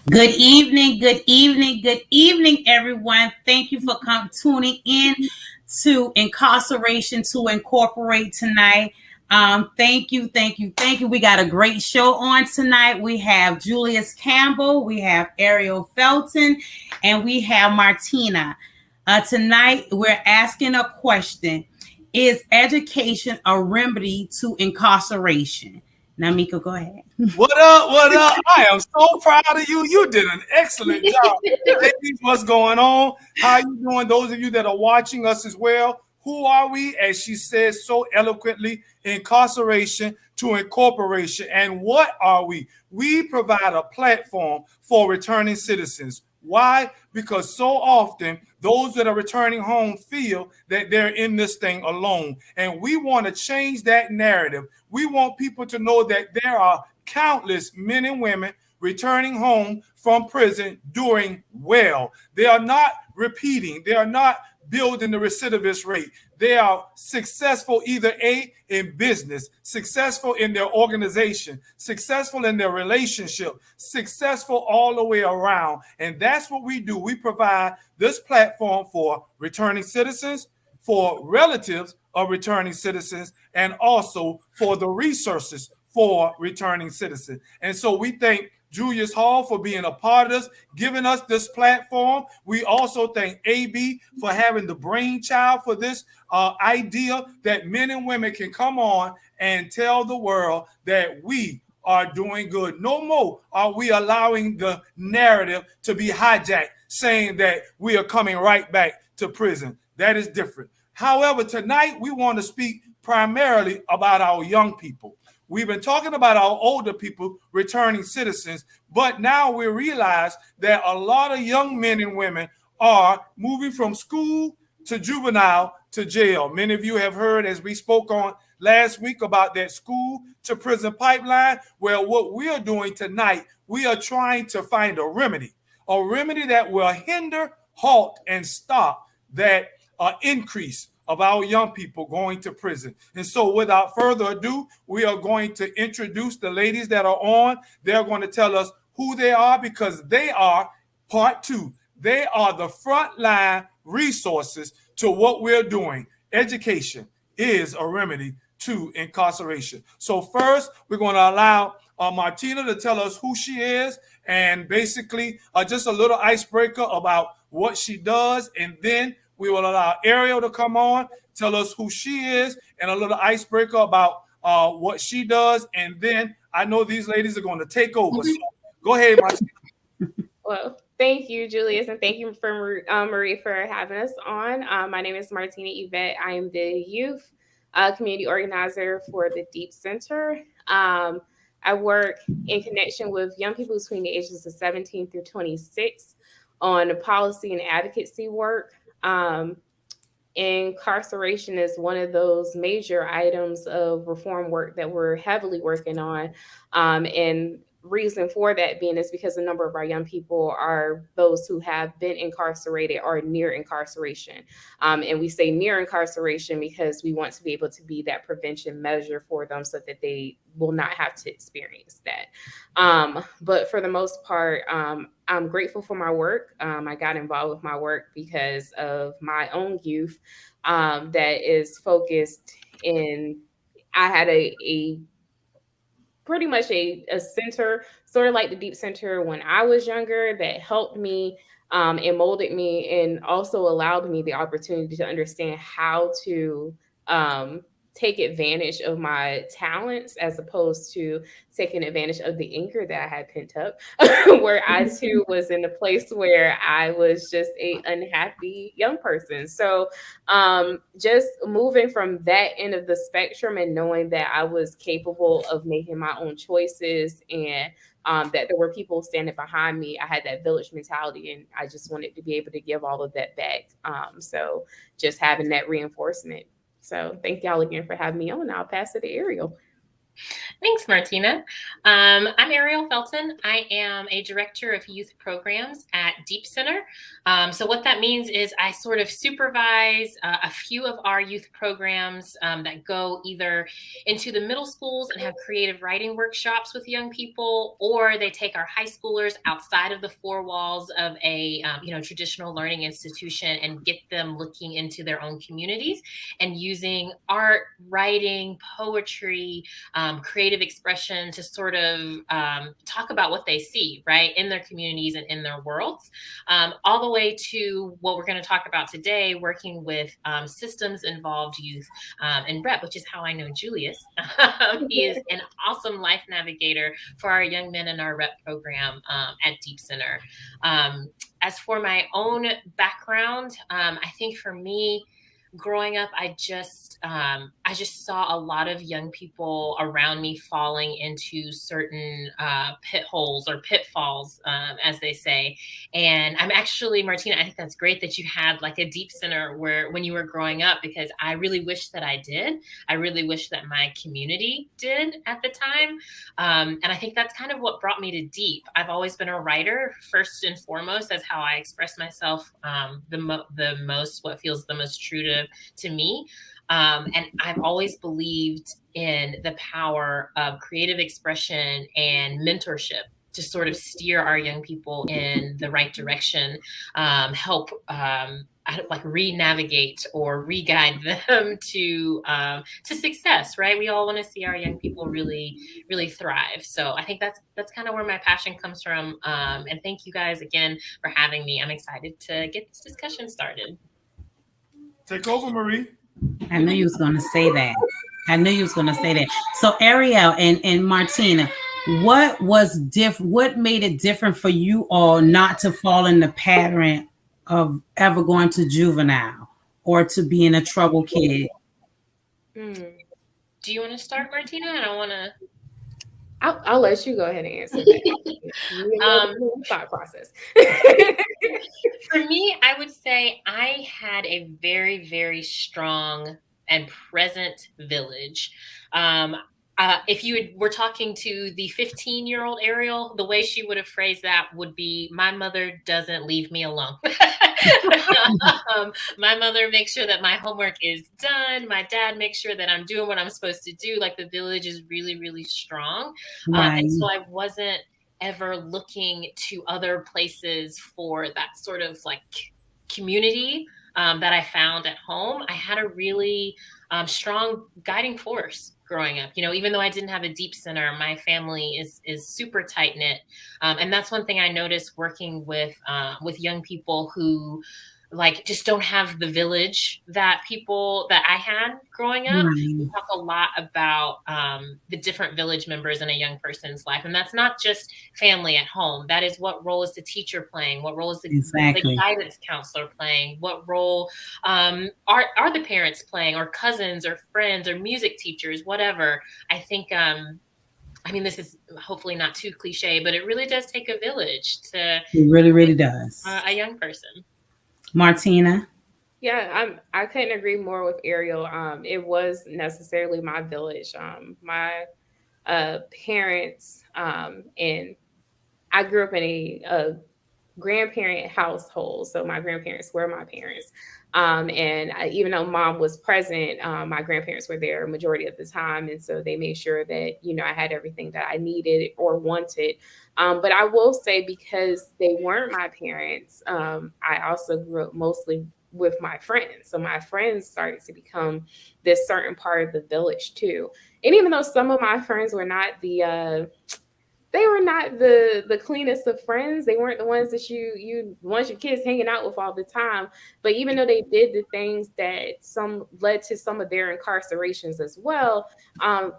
Good evening, good evening, good evening, everyone. Thank you for tuning in to Incarceration to Incorporate tonight. Thank you. We got a great show on tonight. We have Julius Campbell, we have Ariel Felton, and we have Martina. Tonight, we're asking a question. Is education a remedy to incarceration? Now, Miko, go ahead. What up? I am so proud of you. You did an excellent job. Ladies, what's going on? How you doing? Those of you that are watching us as well, who are we? As she says so eloquently, incarceration to incorporation. And what are we? We provide a platform for returning citizens. Why? Because so often those that are returning home feel that they're in this thing alone. And we want to change that narrative. We want people to know that there are countless men and women returning home from prison doing well. They are not repeating. They are not building the recidivist rate. They are successful either in business, successful in their organization, successful in their relationship, successful all the way around. And that's what we do. We provide this platform for returning citizens, for relatives of returning citizens, and also for the resources for returning citizens. And so we thank Julius Hall for being a part of this, giving us this platform. We also thank AB for having the brainchild for this idea that men and women can come on and tell the world that we are doing good. No more are we allowing the narrative to be hijacked, saying that we are coming right back to prison. That is different. However, tonight we want to speak primarily about our young people. We've been talking about our older people returning citizens, but now we realize that a lot of young men and women are moving from school to juvenile to jail. Many of you have heard, as we spoke on last week, about that school to prison pipeline. Well, what we are doing tonight, we are trying to find a remedy that will hinder, halt, and stop that increase of our young people going to prison. And so without further ado, we are going to introduce the ladies that are on. They're going to tell us who they are, because they are part two. They are the frontline resources to what we're doing. Education is a remedy to incarceration. So first, we're going to allow Martina to tell us who she is, and basically just a little icebreaker about what she does, and then we will allow Ariel to come on, tell us who she is, and a little icebreaker about what she does. And then I know these ladies are going to take over. So go ahead, Martina. Well, thank you, Julius, and thank you for Marie for having us on. My name is Martina Yvette. I am the youth community organizer for the Deep Center. I work in connection with young people between the ages of 17 through 26 on policy and advocacy work. Incarceration is one of those major items of reform work that we're heavily working on. And reason for that being is because a number of our young people are those who have been incarcerated or near incarceration. And we say near incarceration because we want to be able to be that prevention measure for them so that they will not have to experience that. But for the most part, I'm grateful for my work. I got involved with my work because of my own youth that is focused in, I had a pretty much a center sort of like the Deep Center when I was younger that helped me and molded me, and also allowed me the opportunity to understand how to um, take advantage of my talents as opposed to taking advantage of the anger that I had pent up, where I too was in a place where I was just a unhappy young person. So just moving from that end of the spectrum and knowing that I was capable of making my own choices, and that there were people standing behind me. I had that village mentality, and I just wanted to be able to give all of that back. So just having that reinforcement. So thank y'all again for having me on. I'll pass it to Ariel. Thanks, Martina. I'm Ariel Felton. I am a director of youth programs at Deep Center. So what that means is I sort of supervise a few of our youth programs that go either into the middle schools and have creative writing workshops with young people, or they take our high schoolers outside of the four walls of a traditional learning institution and get them looking into their own communities and using art, writing, poetry, creative expression to sort of talk about what they see, right, in their communities and in their worlds, all the way to what we're going to talk about today, working with systems involved youth and rep, which is how I know Julius. He is an awesome life navigator for our young men in our rep program at Deep Center. As for my own background, I think for me, growing up, I just saw a lot of young people around me falling into certain pit holes or pitfalls, as they say. And I'm actually, Martina, I think that's great that you had like a Deep Center where when you were growing up, because I really wish that I did. I really wish that my community did at the time. And I think that's kind of what brought me to Deep. I've always been a writer first and foremost, as how I express myself the most, what feels the most true to me. And I've always believed in the power of creative expression and mentorship to sort of steer our young people in the right direction, help like re-navigate or re-guide them to success, right? We all want to see our young people really, really thrive. So I think that's kind of where my passion comes from. And thank you guys again for having me. I'm excited to get this discussion started. Take over, Marie. I knew you was going to say that. So Ariel and Martina, what made it different for you all not to fall in the pattern of ever going to juvenile or to being a trouble kid? Do you want to start, Martina? I don't want to. I'll let you go ahead and answer that. Thought process. For me, I would say I had a very, very strong and present village. If you were talking to the 15-year-old Ariel, the way she would have phrased that would be, my mother doesn't leave me alone. My mother makes sure that my homework is done. My dad makes sure that I'm doing what I'm supposed to do. Like, the village is really, really strong. Right. And so I wasn't ever looking to other places for that sort of like community that I found at home. I had a really strong guiding force growing up. Even though I didn't have a Deep Center, my family is super tight knit, and that's one thing I noticed working with young people who like just don't have the village that I had growing up. We talk a lot about the different village members in a young person's life, and that's not just family at home. That is, what role is the teacher playing? What role is the guidance counselor playing? What role are the parents playing, or cousins, or friends, or music teachers, whatever? I think this is hopefully not too cliche, but it really does take a village to. It really, really does. A young person. Martina? Yeah, I couldn't agree more with Ariel. It was necessarily my village. My parents, and I grew up in a grandparent household. So my grandparents were my parents. Even though mom was present, my grandparents were there a majority of the time. And so they made sure that, I had everything that I needed or wanted. But I will say, because they weren't my parents, I also grew up mostly with my friends. So my friends started to become this certain part of the village too. And even though some of my friends were not the they were not the cleanest of friends. They weren't the ones that you want your kids hanging out with all the time. But even though they did the things that some led to some of their incarcerations as well,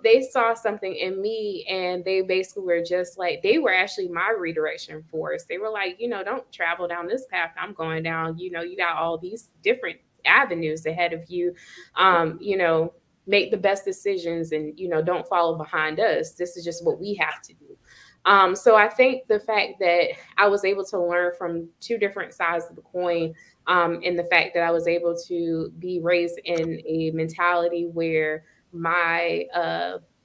they saw something in me, and they basically were just like, they were actually my redirection force. They were like, don't travel down this path I'm going down. You got all these different avenues ahead of you. Make the best decisions, and don't follow behind us. This is just what we have to do. So I think the fact that I was able to learn from two different sides of the coin, and the fact that I was able to be raised in a mentality where my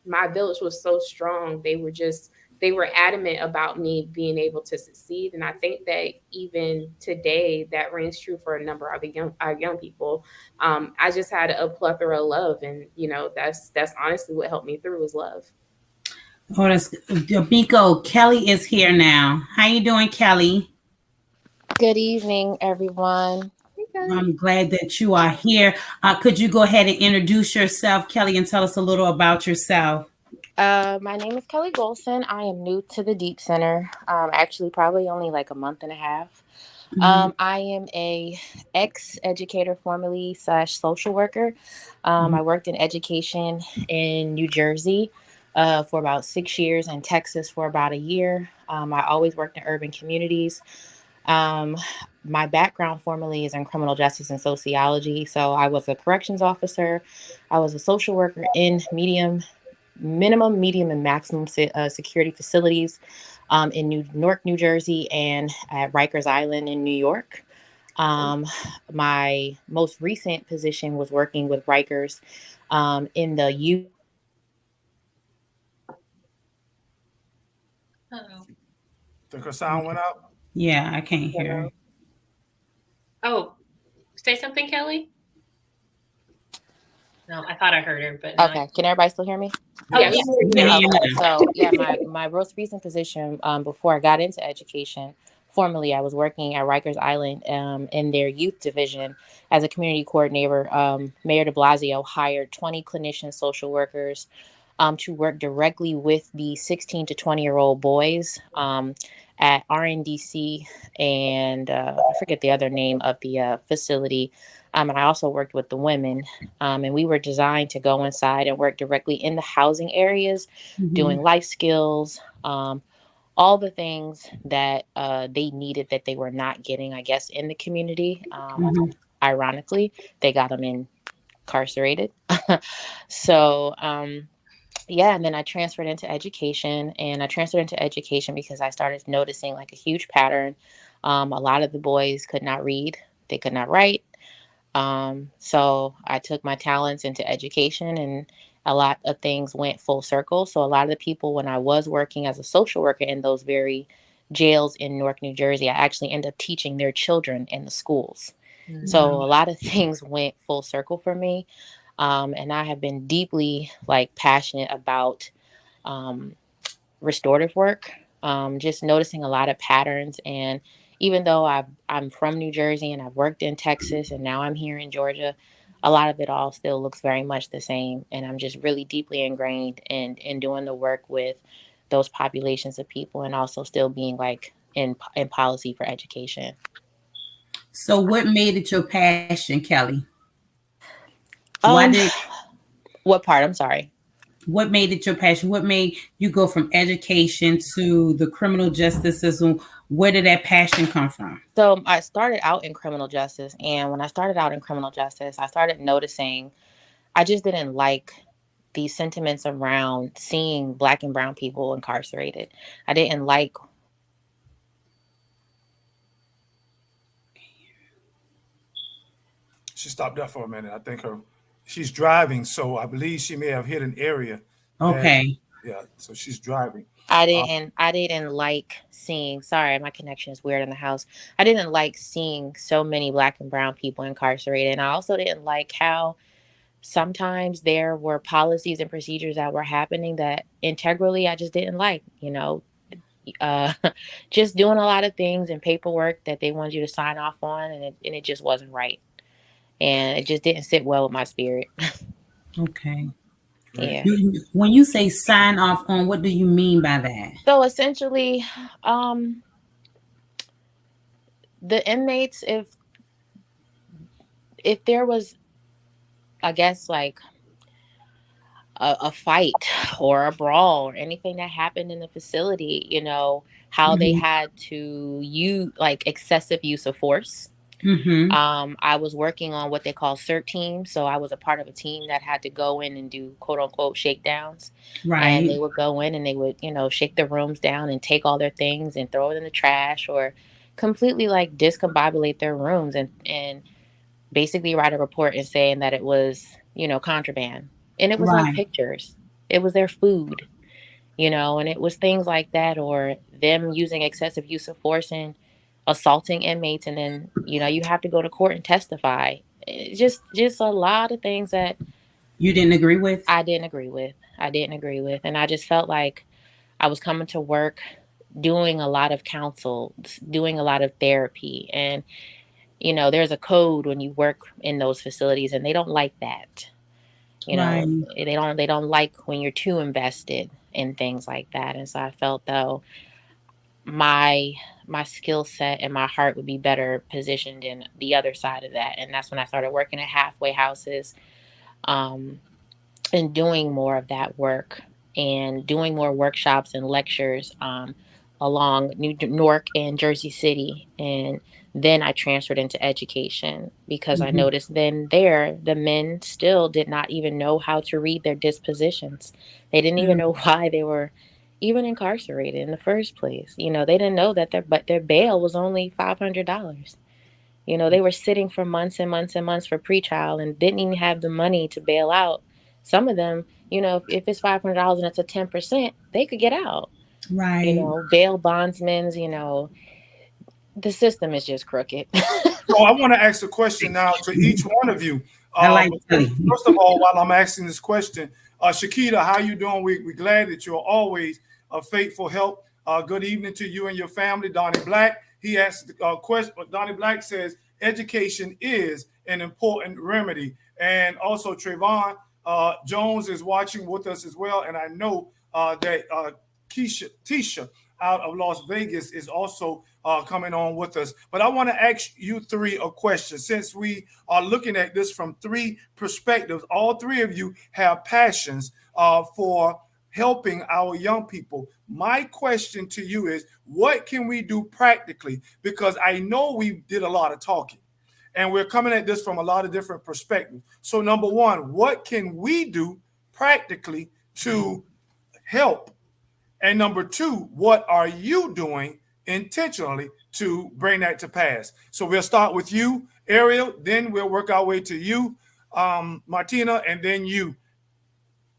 village was so strong. They were adamant about me being able to succeed. And I think that even today that rings true for a number of our young people. I just had a plethora of love, and that's honestly what helped me through, was love. Oh, that's Biko. Kelly is here now. How you doing, Kelly? Good evening, everyone. I'm glad that you are here. Could you go ahead and introduce yourself, Kelly, and tell us a little about yourself? My name is Kelly Golson. I am new to the Deep Center. Actually, probably only like a month and a half. I am a ex-educator, formerly / social worker. I worked in education in New Jersey for about 6 years, and Texas for about a year. I always worked in urban communities. My background formally is in criminal justice and sociology. So I was a corrections officer. I was a social worker in minimum, medium, and maximum security facilities in Newark, New Jersey, and at Rikers Island in New York. My most recent position was working with Rikers in the youth. Uh-oh. Think her sound went out? Yeah, I can't hear. Oh, say something, Kelly. No, I thought I heard her, but no. Okay, can everybody still hear me? Yeah. So my most recent position before I got into education, formerly I was working at Rikers Island in their youth division as a community coordinator. Mayor de Blasio hired 20 clinician social workers to work directly with the 16 to 20-year-old boys at RNDC, and I forget the other name of the facility. And I also worked with the women, and we were designed to go inside and work directly in the housing areas, doing life skills, all the things that they needed that they were not getting, I guess, in the community. Ironically, they got them incarcerated. So, yeah, and then I transferred into education, and I transferred into education because I started noticing like a huge pattern. A lot of the boys could not read, they could not write. So I took my talents into education, and a lot of things went full circle. So a lot of the people, when I was working as a social worker in those very jails in Newark, New Jersey, I actually ended up teaching their children in the schools. So a lot of things went full circle for me. And I have been deeply passionate about restorative work, just noticing a lot of patterns. And even though I'm from New Jersey and I've worked in Texas and now I'm here in Georgia, a lot of it all still looks very much the same. And I'm just really deeply ingrained in doing the work with those populations of people, and also still being in policy for education. So what made it your passion, Kelly? What part? I'm sorry. What made it your passion? What made you go from education to the criminal justice system? Where did that passion come from? So I started out in criminal justice. And when I started out in criminal justice, I started noticing I just didn't like these sentiments around seeing Black and brown people incarcerated. I didn't like. She stopped there for a minute. I think she's driving, so I believe she may have hit an area. Okay. So she's driving. I didn't like seeing. Sorry, my connection is weird in the house. I didn't like seeing so many Black and brown people incarcerated, and I also didn't like how sometimes there were policies and procedures that were happening that integrally I just didn't like. Just doing a lot of things and paperwork that they wanted you to sign off on, and it just wasn't right. And it just didn't sit well with my spirit. Okay. Yeah. When you say sign off on, what do you mean by that? So essentially, the inmates, if there was, I guess, like a fight or a brawl or anything that happened in the facility, how they Mm-hmm. had to use like excessive use of force. Mm-hmm. I was working on what they call CERT teams. So I was a part of a team that had to go in and do quote unquote shakedowns. And Right. they would go in and they would, shake the rooms down and take all their things and throw it in the trash or completely like discombobulate their rooms and basically write a report and saying that it was, contraband. And it was like Right. pictures. It was their food, and it was things like that, or them using excessive use of force and assaulting inmates, and then you have to go to court and testify. Just a lot of things that You didn't agree with? I didn't agree with. And I just felt like I was coming to work doing a lot of counsel, doing a lot of therapy, and there's a code when you work in those facilities, and they don't like that. Right. They don't like when you're too invested in things like that. And so I felt though my skill set and my heart would be better positioned in the other side of that. And that's when I started working at halfway houses, um, and doing more of that work and doing more workshops and lectures, along New York and Jersey City. And then I transferred into education because I Mm-hmm. noticed then there, the men still did not even know how to read their dispositions. They didn't even know why they were even incarcerated in the first place. They didn't know that their bail was only $500. They were sitting for months and months and months for pretrial and didn't even have the money to bail out. Some of them, if it's $500 and it's a 10%, they could get out. Right. Bail bondsmen, the system is just crooked. So I want to ask a question now to each one of you. I like First, to. first of all, while I'm asking this question, Shakita, how you doing? We're glad that you're always a faithful help. Good evening to you and your family. Donnie Black, he asked a question. Donnie Black says, education is an important remedy. And also Trayvon Jones is watching with us as well. And I know that Tisha out of Las Vegas is also coming on with us. But I want to ask you three a question. Since we are looking at this from three perspectives, all three of you have passions for helping our young people. My question to you is, what can we do practically? Because I know we did a lot of talking and we're coming at this from a lot of different perspectives. So number one, what can we do practically to help? And number two, what are you doing intentionally to bring that to pass? So we'll start with you, Ariel, then we'll work our way to you, Martina, and then you,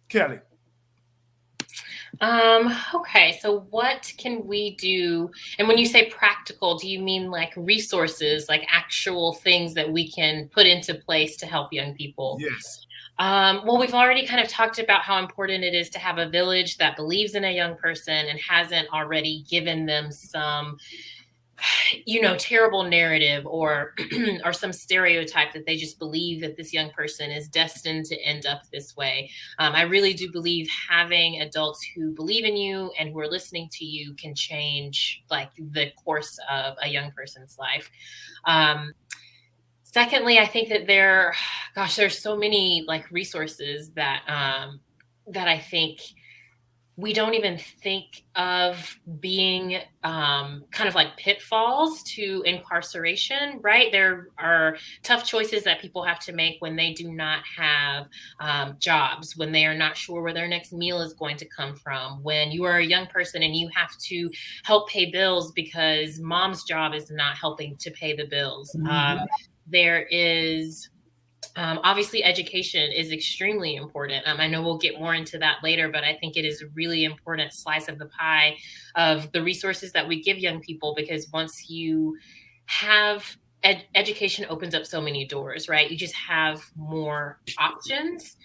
Kelly. Okay, so what can we do? And when you say practical, do you mean like resources, like actual things that we can put into place to help young people? Yes. Well, we've already kind of talked about how important it is to have a village that believes in a young person and hasn't already given them some, terrible narrative or or some stereotype that they just believe that this young person is destined to end up this way. I really do believe having adults who believe in you and who are listening to you can change like the course of a young person's life. Secondly, I think that there's so many like resources that I think we don't even think of being kind of like pitfalls to incarceration, right? There are tough choices that people have to make when they do not have jobs, when they are not sure where their next meal is going to come from, when you are a young person and you have to help pay bills because mom's job is not helping to pay the bills. There is obviously education is extremely important. I know we'll get more into that later, but I think it is a really important slice of the pie of the resources that we give young people, because once you have education opens up so many doors, right? You just have more options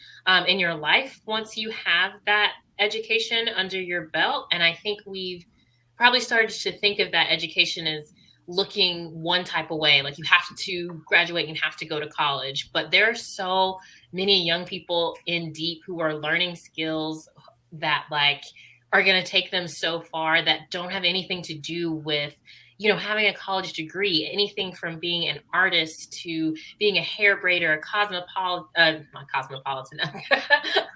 in your life once you have that education under your belt. And I think we've probably started to think of that education as looking one type of way, like you have to graduate and you have to go to college. But there are so many young people in Deep who are learning skills that like are going to take them so far, that don't have anything to do with, you know, having a college degree. Anything from being an artist to being a hair braider, a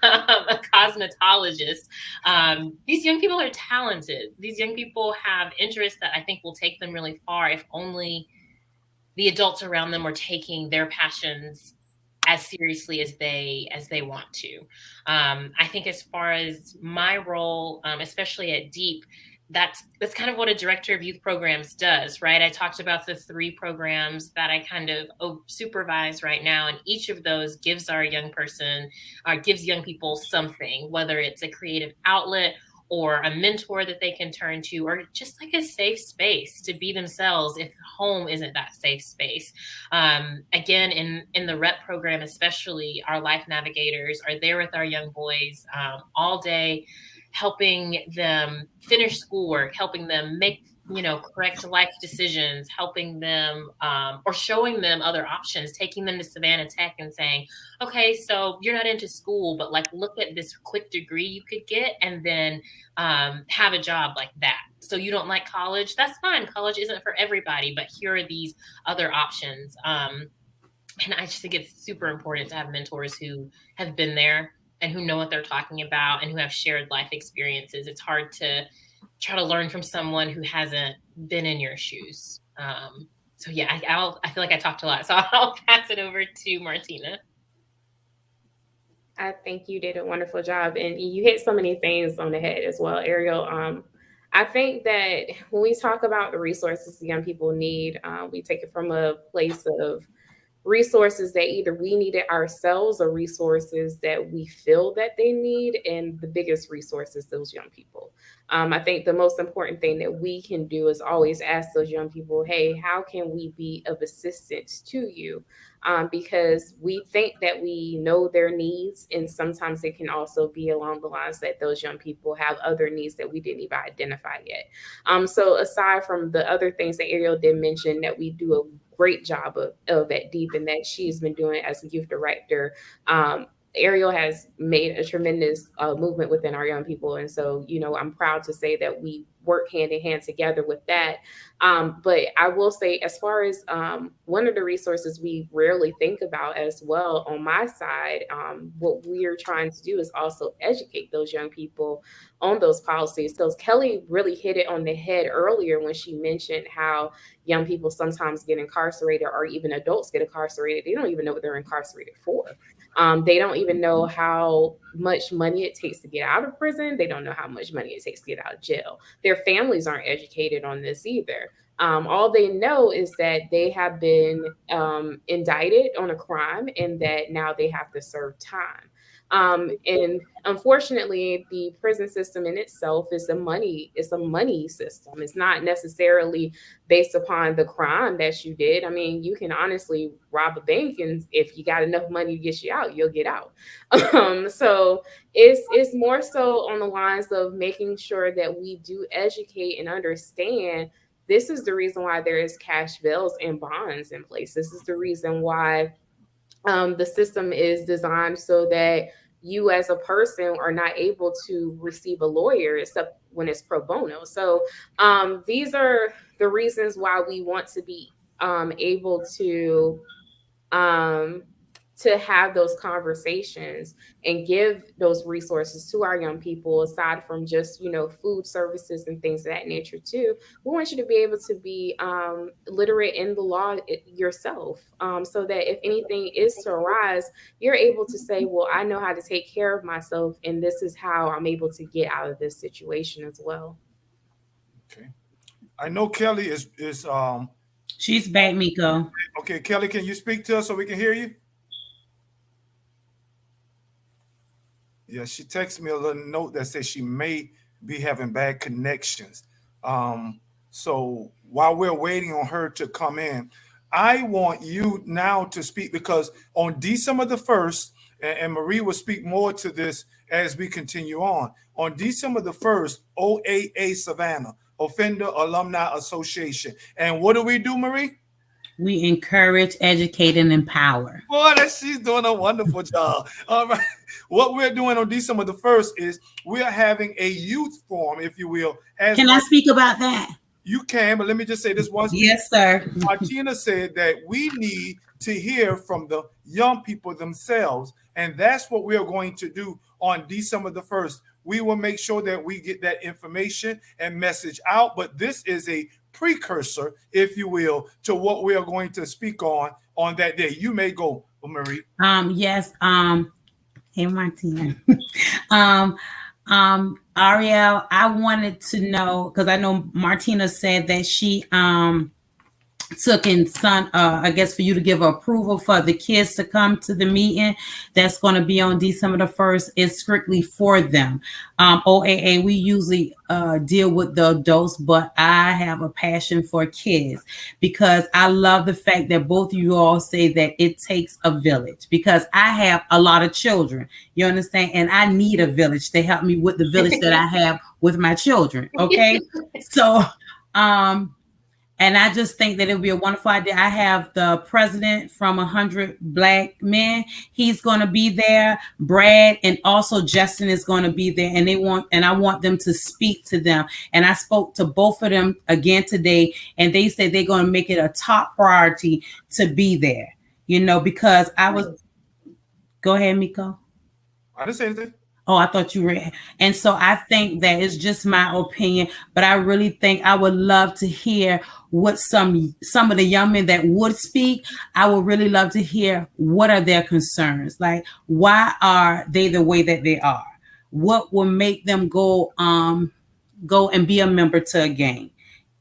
a cosmetologist. These young people are talented. These young people have interests that I think will take them really far if only the adults around them are taking their passions as seriously as they want to. I think as far as my role, especially at Deep, that's kind of what a director of youth programs does, right? I talked about the 3 programs that I kind of supervise right now, and each of those gives our young person, gives young people something, whether it's a creative outlet or a mentor that they can turn to, or just like a safe space to be themselves if home isn't that safe space. Again, in the REP program, especially, our life navigators are there with our young boys all day, helping them finish schoolwork, helping them make, you know, correct life decisions, helping them or showing them other options, taking them to Savannah Tech and saying, okay, so you're not into school, but like, look at this quick degree you could get and then have a job like that. So you don't like college? That's fine. College isn't for everybody, but here are these other options. And I just think it's super important to have mentors who have been there and who know what they're talking about and who have shared life experiences. It's hard to try to learn from someone who hasn't been in your shoes. So yeah, I feel like I talked a lot, so I'll pass it over to Martina. I think you did a wonderful job, and you hit so many things on the head as well, Ariel. I think that when we talk about the resources the young people need, we take it from a place of resources that either we need it ourselves or resources that we feel that they need, and the biggest resource is those young people. I think the most important thing that we can do is always ask those young people, hey, how can we be of assistance to you? Because we think that we know their needs, and sometimes it can also be along the lines that those young people have other needs that we didn't even identify yet. So aside from the other things that Ariel did mention that we do a great job of at Deep and that she's been doing as a youth director, Ariel has made a tremendous movement within our young people. And so, you know, I'm proud to say that we work hand in hand together with that. But I will say, as far as one of the resources we rarely think about as well on my side, what we're trying to do is also educate those young people on those policies. So Kelly really hit it on the head earlier when she mentioned how young people sometimes get incarcerated, or even adults get incarcerated. They don't even know what they're incarcerated for. They don't even know how much money it takes to get out of prison. They don't know how much money it takes to get out of jail. Their families aren't educated on this either. All they know is that they have been indicted on a crime and that now they have to serve time. And unfortunately, the prison system in itself is a money system. It's not necessarily based upon the crime that you did. I mean, you can honestly rob a bank, and if you got enough money to get you out, you'll get out. So it's more so on the lines of making sure that we do educate and understand. This is the reason why there is cash bails and bonds in place. This is the reason why the system is designed so that you as a person are not able to receive a lawyer except when it's pro bono. So these are the reasons why we want to be able to have those conversations and give those resources to our young people, aside from just, you know, food services and things of that nature too. We want you to be able to be literate in the law yourself, so that if anything is to arise, you're able to say, well, I know how to take care of myself, and this is how I'm able to get out of this situation as well. Okay. I know Kelly is She's back, Miko. Okay, Kelly, can you speak to us so we can hear you? Yeah, she texted me a little note that says she may be having bad connections. So while we're waiting on her to come in, I want you now to speak, because on December the 1st, and Marie will speak more to this as we continue on December the 1st, OAA Savannah, Offender Alumni Association. And what do we do, Marie? We encourage, educate, and empower. Boy, she's doing a wonderful job. All right. What we're doing on December the 1st is we are having a youth forum, if you will. Can I speak about that? You can, but let me just say this once. Yes, sir. Martina said that we need to hear from the young people themselves, and that's what we are going to do on December the 1st. We will make sure that we get that information and message out, but this is a precursor, if you will, to what we are going to speak on that day. You may go, Marie. Yes. Hey, Martina. Ariel, I wanted to know, because I know Martina said that she took in I guess for you to give approval for the kids to come to the meeting that's going to be on December the 1st is strictly for them. OAA, we usually deal with the adults, but I have a passion for kids because I love the fact that both of you all say that it takes a village, because I have a lot of children, you understand, and I need a village to help me with the village that I have with my children. Okay. So and I just think that it would be a wonderful idea. I have the president from 100 Black Men. He's going to be there. Brad and also Justin is going to be there. And I want them to speak to them. And I spoke to both of them again today. And they said they're going to make it a top priority to be there, because go ahead, Miko. I didn't say anything. Oh, I thought you read. And so I think that it's just my opinion, but I really think I would love to hear what some of the young men that would speak. I would really love to hear what are their concerns. Like, why are they the way that they are? What will make them go and be a member to a gang?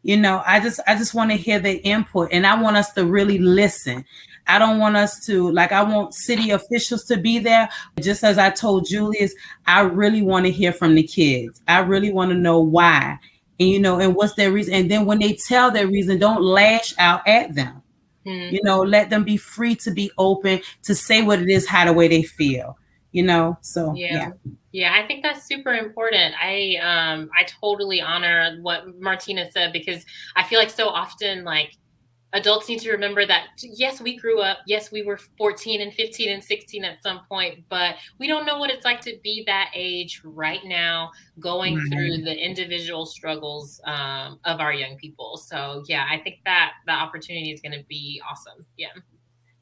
I just want to hear the input, and I want us to really listen. I don't want us to, I want city officials to be there. Just as I told Julius, I really want to hear from the kids. I really want to know why, and what's their reason. And then when they tell their reason, don't lash out at them. Let them be free to be open, to say what it is, how the way they feel, so yeah. Yeah, I think that's super important. I totally honor what Martina said, because I feel like so often, adults need to remember that, yes, we grew up. Yes, we were 14 and 15 and 16 at some point, but we don't know what it's like to be that age right now, going through the individual struggles of our young people. So, yeah, I think that the opportunity is going to be awesome. Yeah.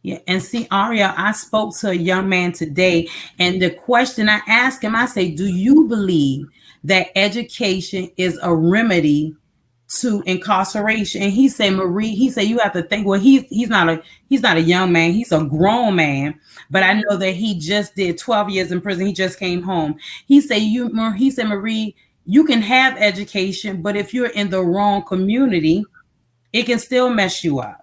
Yeah. And see, Ariel, I spoke to a young man today, and the question I asked him, I say, do you believe that education is a remedy to incarceration? And he said, Marie, you have to think, well, he's not a young man, he's a grown man, but I know that he just did 12 years in prison. He just came home. He said, Marie, you can have education, but if you're in the wrong community, it can still mess you up.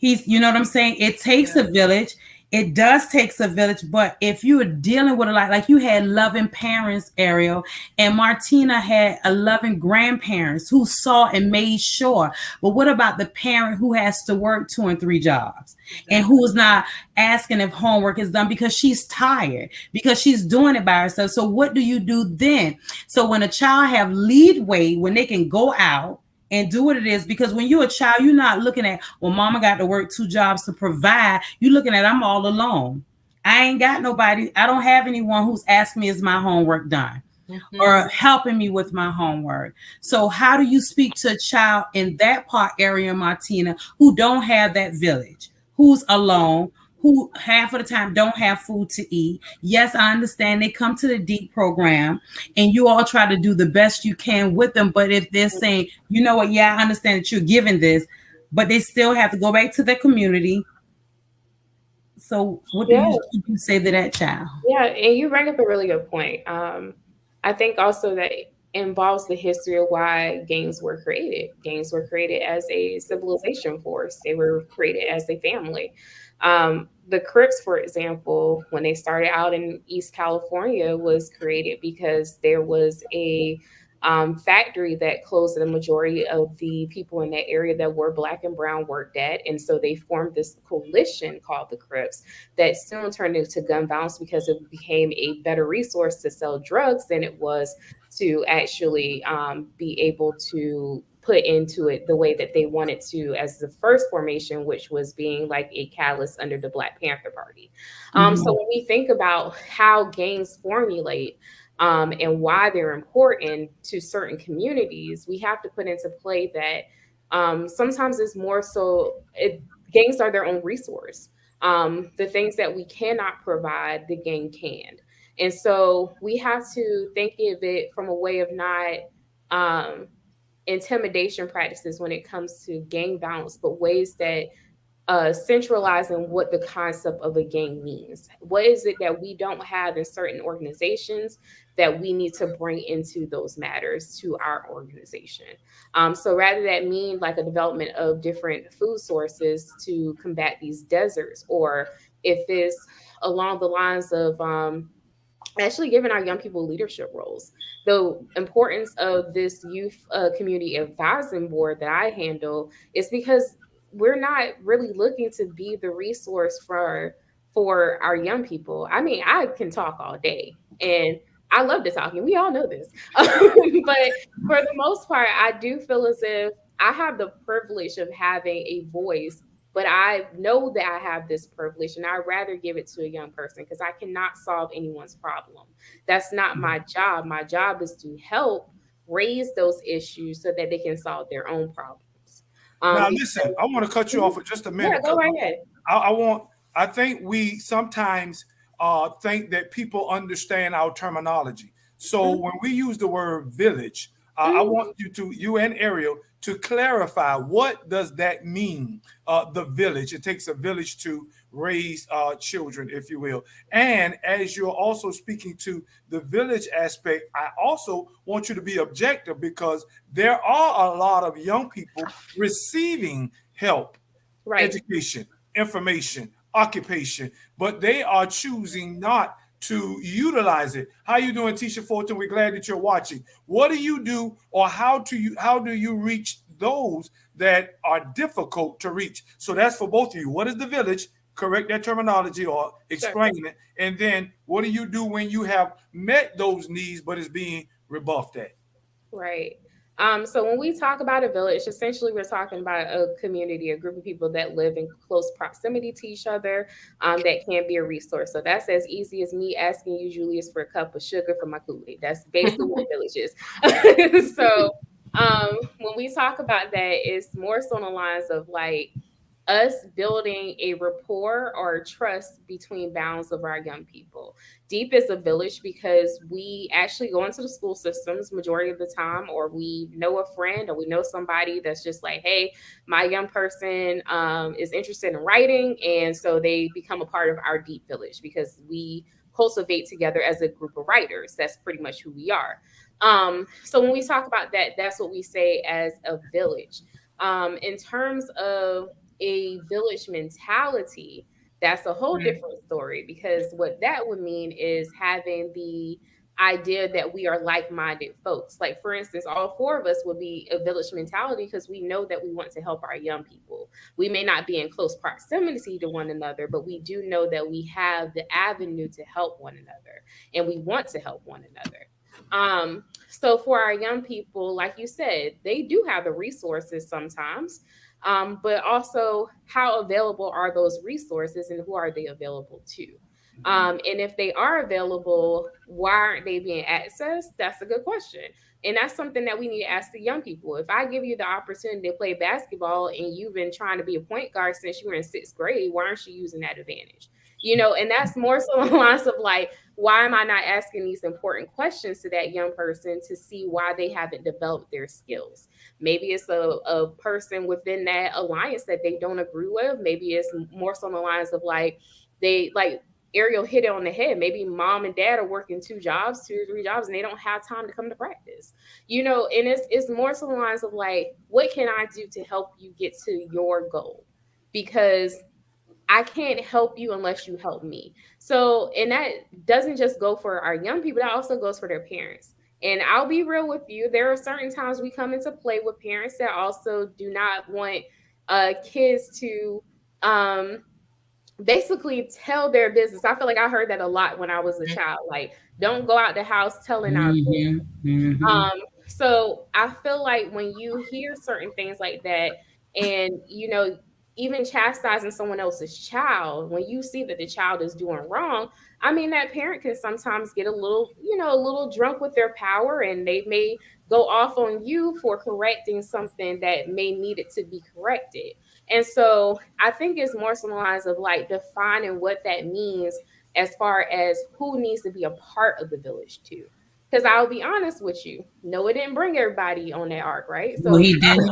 You know what I'm saying? It takes a village. It does take a village, but if you are dealing with like you had loving parents, Ariel, and Martina had a loving grandparents who saw and made sure. But what about the parent who has to work 2 and 3 jobs and who is not asking if homework is done because she's tired, because she's doing it by herself? So what do you do then? So when a child have leadway, when they can go out and do what it is, because when you're a child, you're not looking at, well, mama got to work 2 jobs to provide. You're looking at, I'm all alone. I ain't got nobody. I don't have anyone who's asking me, is my homework done? Or helping me with my homework. So how do you speak to a child in that part area, Martina, who don't have that village, who's alone, who half of the time don't have food to eat? Yes, I understand they come to the DEEP program and you all try to do the best you can with them. But if they're saying, you know what, yeah, I understand that you're giving this, but they still have to go back to their community. So what do you say to that child? Yeah, and you bring up a really good point. I think also that involves the history of why gangs were created. Gangs were created as a civilization force. They were created as a family. The Crips, for example, when they started out in East California, was created because there was a factory that closed the majority of the people in that area that were Black and brown worked at. And so they formed this coalition called the Crips that soon turned into gun violence because it became a better resource to sell drugs than it was to actually be able to put into it the way that they wanted to as the first formation, which was being like a catalyst under the Black Panther Party. So when we think about how gangs formulate and why they're important to certain communities, we have to put into play that sometimes it's more so gangs are their own resource. The things that we cannot provide, the gang can. And so we have to think of it from a way of not intimidation practices when it comes to gang violence, but ways that centralizing what the concept of a gang means. What is it that we don't have in certain organizations that we need to bring into those matters to our organization? So rather that mean like a development of different food sources to combat these deserts, or if it's along the lines of actually giving our young people leadership roles. The importance of this youth community advising board that I handle is because we're not really looking to be the resource for our young people. I mean, I can talk all day and I love to talk, and we all know this. But for the most part, I do feel as if I have the privilege of having a voice, but I know that I have this privilege and I'd rather give it to a young person because I cannot solve anyone's problem. That's not my job. My job is to help raise those issues so that they can solve their own problems. Now, listen, I want to cut you off for just a minute. Yeah, go right ahead. I think we sometimes think that people understand our terminology. So when we use the word village, I want you and Ariel, to clarify what does that mean, the village. It takes a village to raise children, if you will. And as you're also speaking to the village aspect, I also want you to be objective because there are a lot of young people receiving help, education, information, occupation, but they are choosing not to utilize it. How you doing, Tisha Fulton? We're glad that you're watching. What do you do, or how do you reach those that are difficult to reach? So that's for both of you. What is the village? Correct that terminology or explain it. And then what do you do when you have met those needs, but it's being rebuffed at? Right. So when we talk about a village, essentially we're talking about a community, a group of people that live in close proximity to each other, that can be a resource. So that's as easy as me asking you, Julius, for a cup of sugar for my Kool-Aid. That's basically what a village is. So when we talk about that, it's more so on the lines of like us building a rapport or trust between bounds of our young people. Deep is a village because we actually go into the school systems majority of the time, or we know a friend or we know somebody that's just like, hey, my young person is interested in writing. And so they become a part of our deep village because we cultivate together as a group of writers. That's pretty much who we are. So when we talk about that, that's what we say as a village. In terms of a village mentality, that's a whole different story, because what that would mean is having the idea that we are like-minded folks. Like, for instance, all four of us would be a village mentality because we know that we want to help our young people. We may not be in close proximity to one another, but we do know that we have the avenue to help one another, and we want to help one another. So for our young people, like you said, they do have the resources sometimes, but also how available are those resources and who are they available to? And if they are available, why aren't they being accessed? That's a good question. And that's something that we need to ask the young people. If I give you the opportunity to play basketball and you've been trying to be a point guard since you were in 6th grade, why aren't you using that advantage? You know, and that's more so along the lines of like, why am I not asking these important questions to that young person to see why they haven't developed their skills? Maybe it's a person within that alliance that they don't agree with. Maybe it's more so on the lines of like, they like Ariel hit it on the head. Maybe mom and dad are working 2 jobs, 2 or 3 jobs, and they don't have time to come to practice. You know, and it's more so on the lines of like, what can I do to help you get to your goal? Because I can't help you unless you help me. So, and that doesn't just go for our young people, that also goes for their parents. And I'll be real with you, there are certain times we come into play with parents that also do not want kids to basically tell their business. I feel like I heard that a lot when I was a child, like, don't go out the house telling our business. So I feel like when you hear certain things like that, and even chastising someone else's child, when you see that the child is doing wrong, I mean, that parent can sometimes get a little drunk with their power, and they may go off on you for correcting something that may need it to be corrected. And so I think it's more so the lines of like defining what that means as far as who needs to be a part of the village too. Because I'll be honest with you, Noah didn't bring everybody on that ark, right? So, Well, he didn't.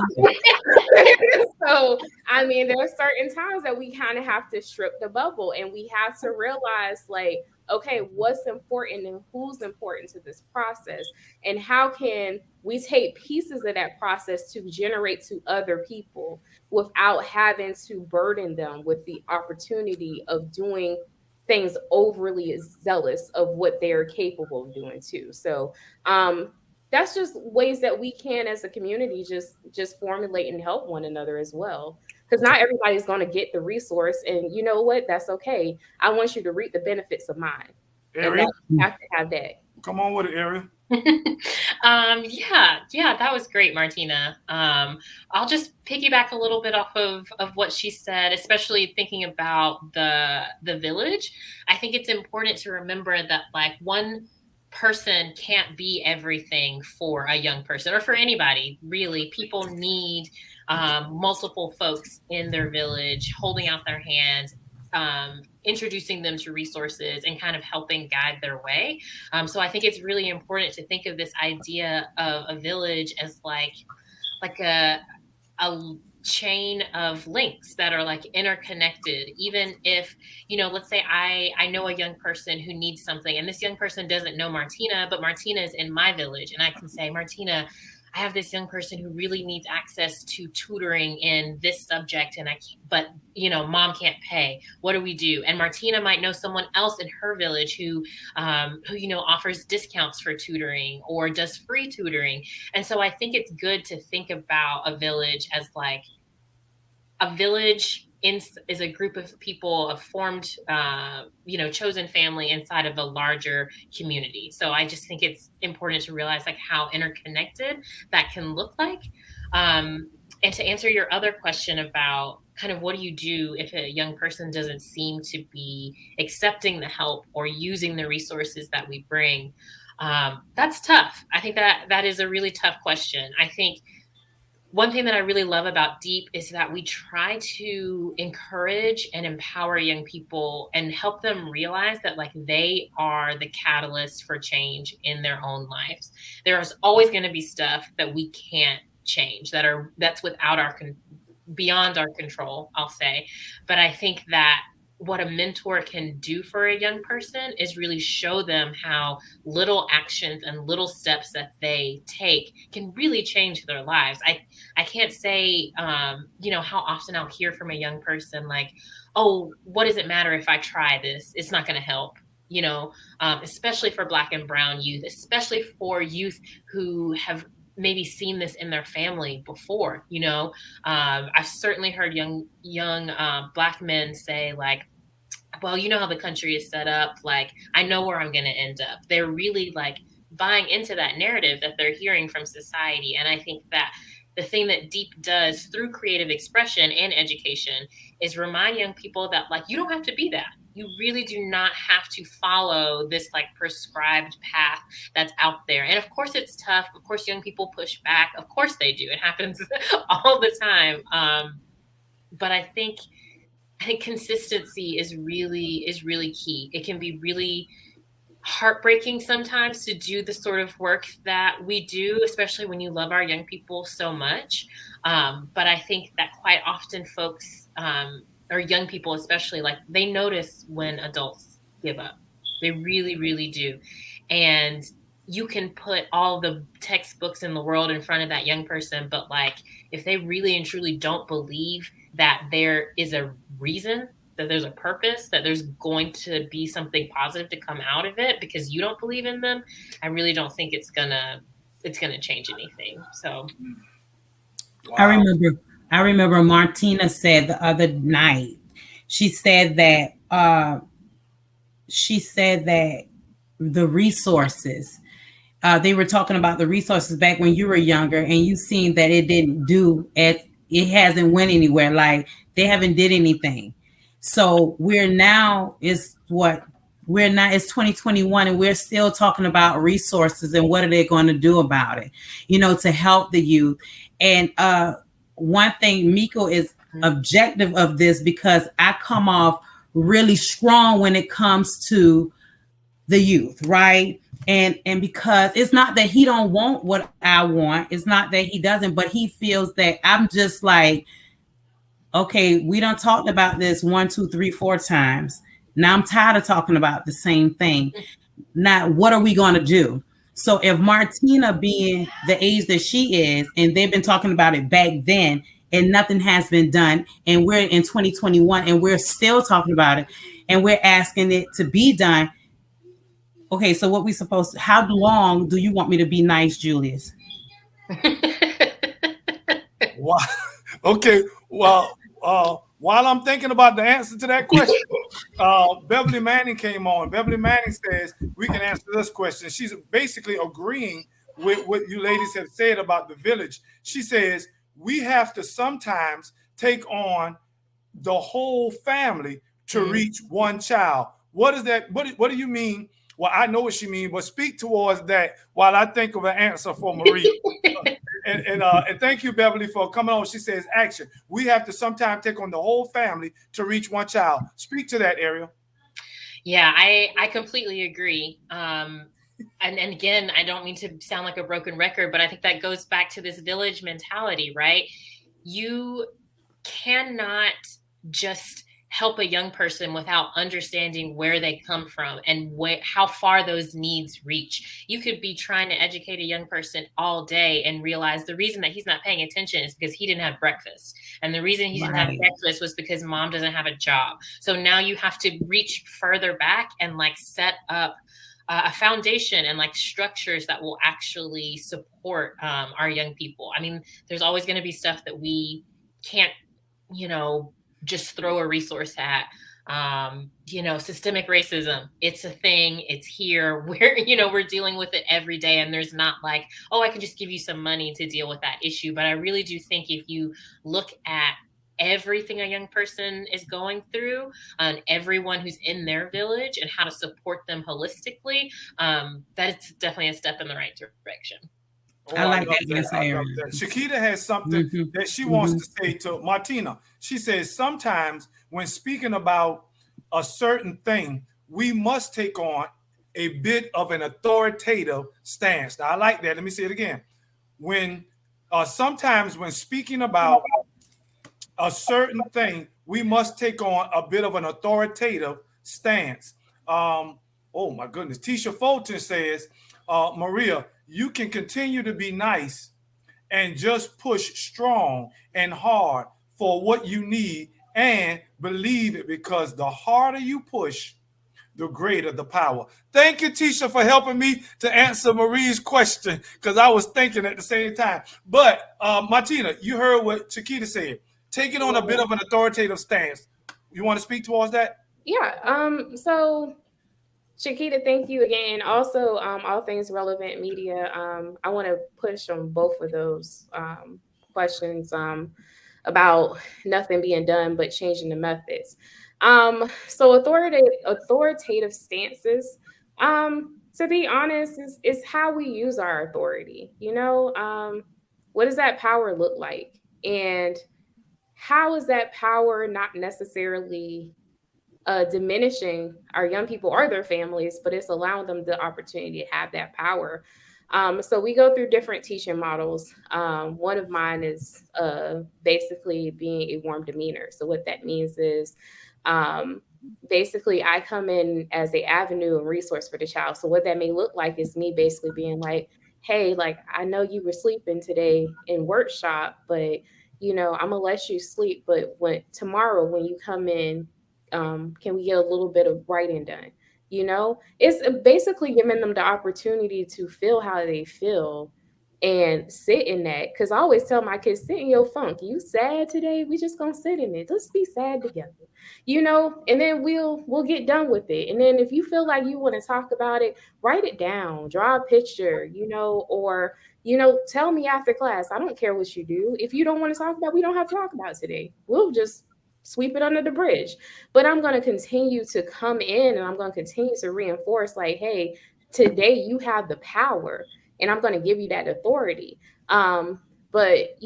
so I mean, there are certain times that we kind of have to strip the bubble, and we have to realize, like, okay, what's important and who's important to this process, and how can we take pieces of that process to generate to other people without having to burden them with the opportunity of doing things overly zealous of what they're capable of doing too. So that's just ways that we can as a community just formulate and help one another as well, because not everybody's going to get the resource, and you know what, that's okay. I want you to reap the benefits of mine. Ariel, And you have to have that. come on with it, Ariel. Yeah, that was great, Martina. I'll just piggyback a little bit off of what she said, especially thinking about the village. I think it's important to remember that like one person can't be everything for a young person or for anybody, really. People need multiple folks in their village holding out their hands, introducing them to resources and kind of helping guide their way. So I think it's really important to think of this idea of a village as like a chain of links that are like interconnected. Even if, let's say I know a young person who needs something, and this young person doesn't know Martina, but Martina is in my village, and I can say, Martina, I have this young person who really needs access to tutoring in this subject, and but mom can't pay. What do we do? And Martina might know someone else in her village who offers discounts for tutoring or does free tutoring. And so I think it's good to think about a village as like a village is a group of people, a formed, chosen family inside of a larger community. So I just think it's important to realize like how interconnected that can look like. And to answer your other question about kind of what do you do if a young person doesn't seem to be accepting the help or using the resources that we bring, that's tough. I think that is a really tough question. I think one thing that I really love about Deep is that we try to encourage and empower young people and help them realize that like they are the catalyst for change in their own lives. There's always going to be stuff that we can't change that's beyond our control, I'll say. But I think that what a mentor can do for a young person is really show them how little actions and little steps that they take can really change their lives. I can't say, how often I'll hear from a young person like, oh, what does it matter if I try this? It's not going to help. Especially for Black and Brown youth, especially for youth who have maybe seen this in their family before. I've certainly heard young Black men say like, well, you know how the country is set up. Like, I know where I'm going to end up. They're really like buying into that narrative that they're hearing from society. And I think that the thing that Deep does through creative expression and education is remind young people that like, you don't have to be that. You really do not have to follow this like prescribed path that's out there. And of course it's tough. Of course, young people push back. Of course they do. It happens all the time. But I think consistency is really key. It can be really heartbreaking sometimes to do the sort of work that we do, especially when you love our young people so much. But I think that quite often folks, or young people especially, like they notice when adults give up. They really, really do. And you can put all the textbooks in the world in front of that young person, but like if they really and truly don't believe that there is a reason that there's a purpose, that there's going to be something positive to come out of it because you don't believe in them, I really don't think it's gonna change anything. So Wow. I remember Martina said the other night, she said that the resources, they were talking about the resources back when you were younger, and you seen that it hasn't went anywhere. Like they haven't did anything. So it's 2021, and we're still talking about resources and what are they going to do about it, to help the youth. And one thing, Miko is objective of this because I come off really strong when it comes to the youth, right? And because it's not that he don't want what I want, it's not that he doesn't, but he feels that I'm just like, okay, we done talked about this 1, 2, 3, 4 times. Now I'm tired of talking about the same thing. Now, what are we going to do? So if Martina being the age that she is, and they've been talking about it back then, and nothing has been done, and we're in 2021, and we're still talking about it, and we're asking it to be done. Okay, so what we supposed to, how long do you want me to be nice, Julius? Wow. Okay, well, while I'm thinking about the answer to that question, Beverly Manning came on. Beverly Manning says we can answer this question. She's basically agreeing with what you ladies have said about the village. She says we have to sometimes take on the whole family to reach one child. What is that? What do you mean? Well, I know what she means, but speak towards that while I think of an answer for Marie. And thank you, Beverly, for coming on. She says, action. We have to sometimes take on the whole family to reach one child. Speak to that, Ariel. Yeah, I completely agree. And again, I don't mean to sound like a broken record, but I think that goes back to this village mentality, right? You cannot just help a young person without understanding where they come from and how far those needs reach. You could be trying to educate a young person all day and realize the reason that he's not paying attention is because he didn't have breakfast. And the reason he didn't have breakfast was because mom doesn't have a job. So now you have to reach further back and like set up a foundation and like structures that will actually support our young people. I mean, there's always going to be stuff that we can't, just throw a resource at. Systemic racism, it's a thing, it's here. We're dealing with it every day, and there's not like, oh, I can just give you some money to deal with that issue. But I really do think if you look at everything a young person is going through and everyone who's in their village and how to support them holistically, that it's definitely a step in the right direction. Oh, I like that. Shakita has something that she wants to say to Martina. She says sometimes when speaking about a certain thing, we must take on a bit of an authoritative stance. Now, I like that. Let me say it again. Sometimes when speaking about a certain thing, we must take on a bit of an authoritative stance. Oh my goodness. Tisha Fulton says, Maria, you can continue to be nice and just push strong and hard for what you need and believe it, because the harder you push, the greater the power. Thank you, Tisha, for helping me to answer Marie's question, because I was thinking at the same time. But Martina, you heard what Chiquita said. Taking on a bit of an authoritative stance. You want to speak towards that? Yeah. So Chiquita, thank you again. Also, all things relevant media. I want to push on both of those questions about nothing being done but changing the methods. So authoritative stances, to be honest, is how we use our authority. What does that power look like? And how is that power not necessarily diminishing our young people or their families, but it's allowing them the opportunity to have that power. So we go through different teaching models. One of mine is basically being a warm demeanor. So what that means is basically I come in as an avenue and resource for the child. So what that may look like is me basically being like, hey, like, I know you were sleeping today in workshop, but I'm gonna let you sleep. But tomorrow when you come in, can we get a little bit of writing done? You know, it's basically giving them the opportunity to feel how they feel and sit in that. Because I always tell my kids, sit in your funk. You sad today? We just gonna sit in it. Let's be sad together, you know. And then we'll get done with it. And then if you feel like you want to talk about it, write it down, draw a picture, you know, or tell me after class. I don't care what you do. If you don't want to talk about, we don't have to talk about it today. We'll just sweep it under the bridge. But I'm going to continue to come in and I'm going to continue to reinforce, like, hey, today you have the power and I'm going to give you that authority. But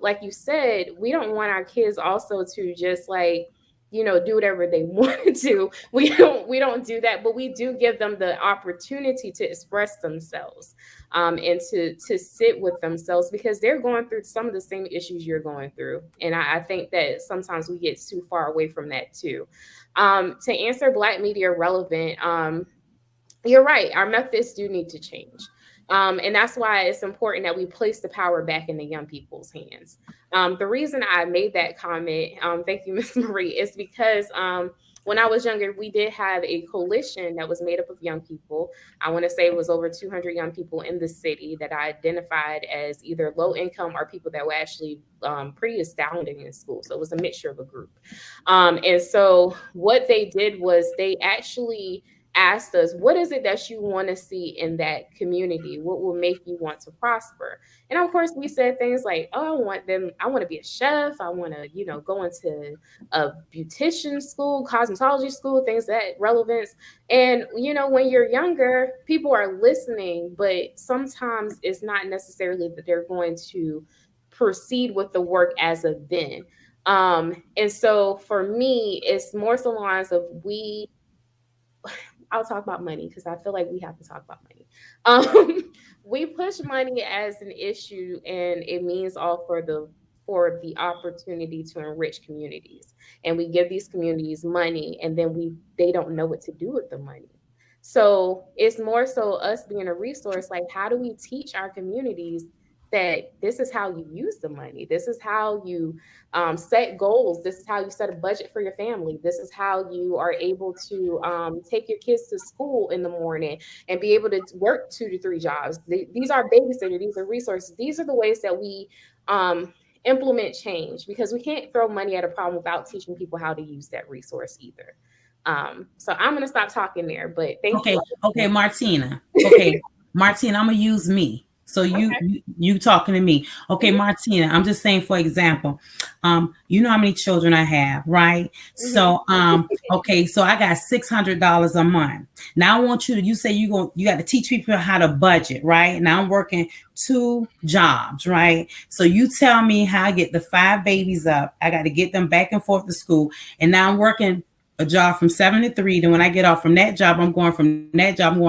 like you said, we don't want our kids also to just like, do whatever they want to do. We don't do that, but we do give them the opportunity to express themselves, and to sit with themselves, because they're going through some of the same issues you're going through. And I think that sometimes we get too far away from that too. To answer Black media relevant, you're right. Our methods do need to change. And that's why it's important that we place the power back in the young people's hands. The reason I made that comment, thank you, Ms. Marie, is because when I was younger, we did have a coalition that was made up of young people. I want to say it was over 200 young people in the city that I identified as either low income or people that were actually pretty astounding in school. So it was a mixture of a group. And so what they did was they actually asked us, what is it that you want to see in that community? What will make you want to prosper? And of course, we said things like, oh, I want to be a chef. I want to, go into a beautician school, cosmetology school, things that relevance. And, when you're younger, people are listening, but sometimes it's not necessarily that they're going to proceed with the work as of then. And so for me, it's more so the lines of I'll talk about money because I feel like we have to talk about money. We push money as an issue, and it means all for the opportunity to enrich communities. And we give these communities money, and then they don't know what to do with the money. So it's more so us being a resource. Like, how do we teach our communities that this is how you use the money? This is how you set goals. This is how you set a budget for your family. This is how you are able to take your kids to school in the morning and be able to work 2 to 3 jobs. These are babysitters. These are resources. These are the ways that we implement change, because we can't throw money at a problem without teaching people how to use that resource either. So I'm going to stop talking there, but thank you. Okay, Martina. Okay, Martina, I'm going to use me. So you talking to me. Okay, Martina, I'm just saying, for example, you know how many children I have, right? Mm-hmm. So, okay, so I got $600 a month. Now I want you say you got to teach people how to budget, right? Now I'm working 2 jobs, right? So you tell me how I get the 5 babies up. I got to get them back and forth to school. And now I'm working a job from 7 to 3. Then when I get off from that job, I'm going